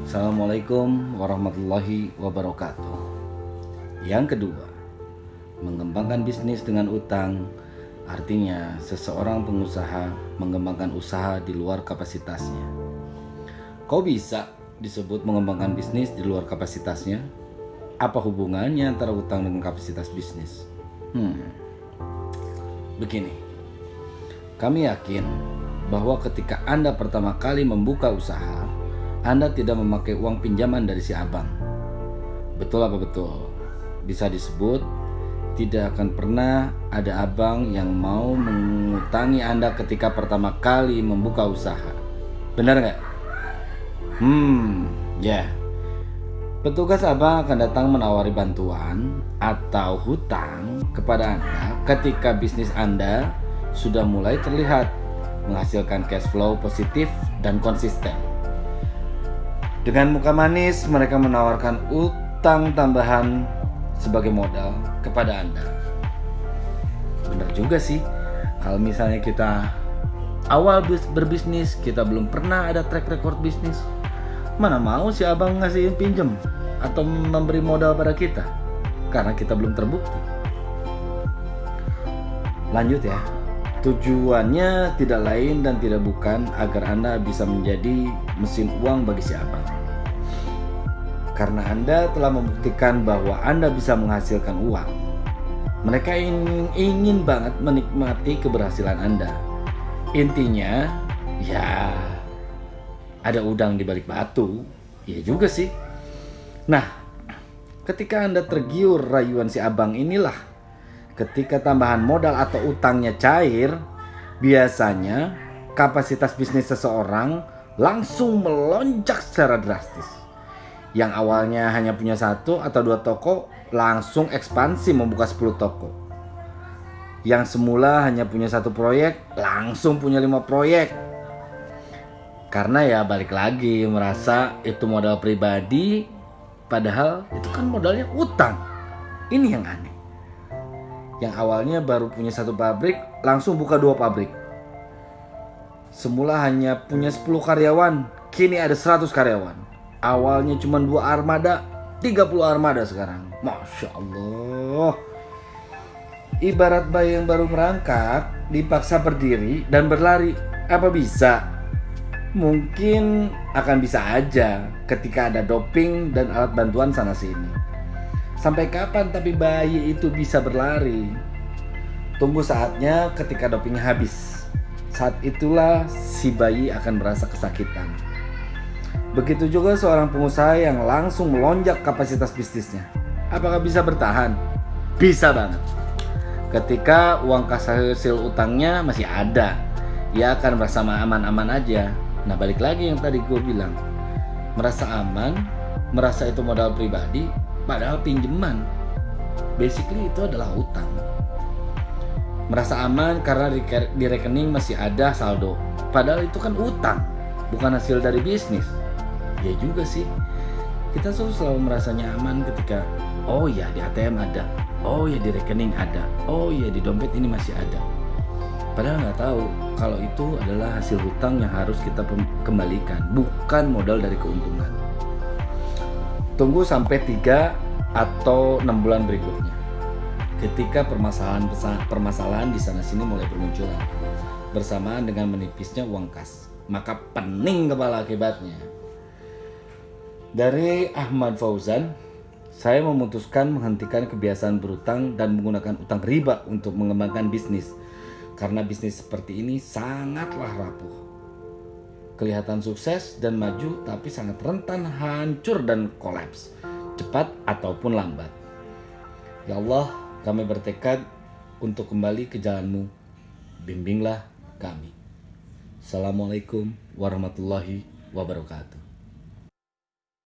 Assalamualaikum warahmatullahi wabarakatuh. Yang kedua, mengembangkan bisnis dengan utang artinya seseorang pengusaha mengembangkan usaha di luar kapasitasnya. Kok bisa disebut mengembangkan bisnis di luar kapasitasnya? Apa hubungannya antara utang dengan kapasitas bisnis? Begini, kami yakin bahwa ketika Anda pertama kali membuka usaha, Anda tidak memakai uang pinjaman dari si abang. Betul apa betul? Bisa disebut tidak akan pernah ada abang yang mau mengutangi Anda ketika pertama kali membuka usaha. Benar nggak? Ya. Petugas abang akan datang menawari bantuan atau hutang kepada Anda ketika bisnis Anda sudah mulai terlihat menghasilkan cash flow positif dan konsisten. Dengan muka manis, mereka menawarkan utang tambahan sebagai modal kepada Anda. Benar juga sih, kalau misalnya kita awal berbisnis, kita belum pernah ada track record bisnis, mana mau si abang ngasihin pinjem atau memberi modal pada kita, karena kita belum terbukti. Lanjut ya. Tujuannya tidak lain dan tidak bukan agar Anda bisa menjadi mesin uang bagi si abang. Karena Anda telah membuktikan bahwa Anda bisa menghasilkan uang, mereka ingin banget menikmati keberhasilan Anda. Intinya, ya ada udang di balik batu. Iya juga sih. Nah, ketika Anda tergiur rayuan si abang inilah, ketika tambahan modal atau utangnya cair, biasanya kapasitas bisnis seseorang langsung melonjak secara drastis. Yang awalnya hanya punya 1 atau 2 toko, langsung ekspansi membuka 10 toko. Yang semula hanya punya 1 proyek, langsung punya 5 proyek. Karena ya balik lagi, merasa itu modal pribadi, padahal itu kan modalnya utang. Ini yang aneh. Yang awalnya baru punya 1 pabrik, langsung buka 2 pabrik. Semula hanya punya 10 karyawan, kini ada 100 karyawan. Awalnya cuma 2 armada, 30 armada sekarang. Masya Allah. Ibarat bayi yang baru merangkak, dipaksa berdiri dan berlari. Apa bisa? Mungkin akan bisa aja ketika ada doping dan alat bantuan sana sini. Sampai kapan tapi bayi itu bisa berlari? Tunggu saatnya ketika dopingnya habis. Saat itulah si bayi akan merasa kesakitan. Begitu juga seorang pengusaha yang langsung melonjak kapasitas bisnisnya. Apakah bisa bertahan? Bisa banget. Ketika uang kas hasil utangnya masih ada, ia akan merasa aman-aman aja. Nah, balik lagi yang tadi gue bilang, merasa aman, merasa itu modal pribadi, padahal pinjaman. Basically itu adalah utang. Merasa aman karena di rekening masih ada saldo, padahal itu kan utang, bukan hasil dari bisnis. Ya juga sih, kita selalu merasa nyaman ketika oh ya di ATM ada, oh ya di rekening ada, oh ya di dompet ini masih ada. Padahal nggak tahu kalau itu adalah hasil hutang yang harus kita kembalikan, bukan modal dari keuntungan. Tunggu sampai 3 atau 6 bulan berikutnya, ketika permasalahan di sana sini mulai bermunculan bersamaan dengan menipisnya uang kas, maka pening kepala akibatnya. Dari Ahmad Fauzan, saya memutuskan menghentikan kebiasaan berutang dan menggunakan utang riba untuk mengembangkan bisnis. Karena bisnis seperti ini sangatlah rapuh. Kelihatan sukses dan maju, tapi sangat rentan hancur dan kolaps, cepat ataupun lambat. Ya Allah, kami bertekad untuk kembali ke jalan-Mu. Bimbinglah kami. Assalamualaikum warahmatullahi wabarakatuh.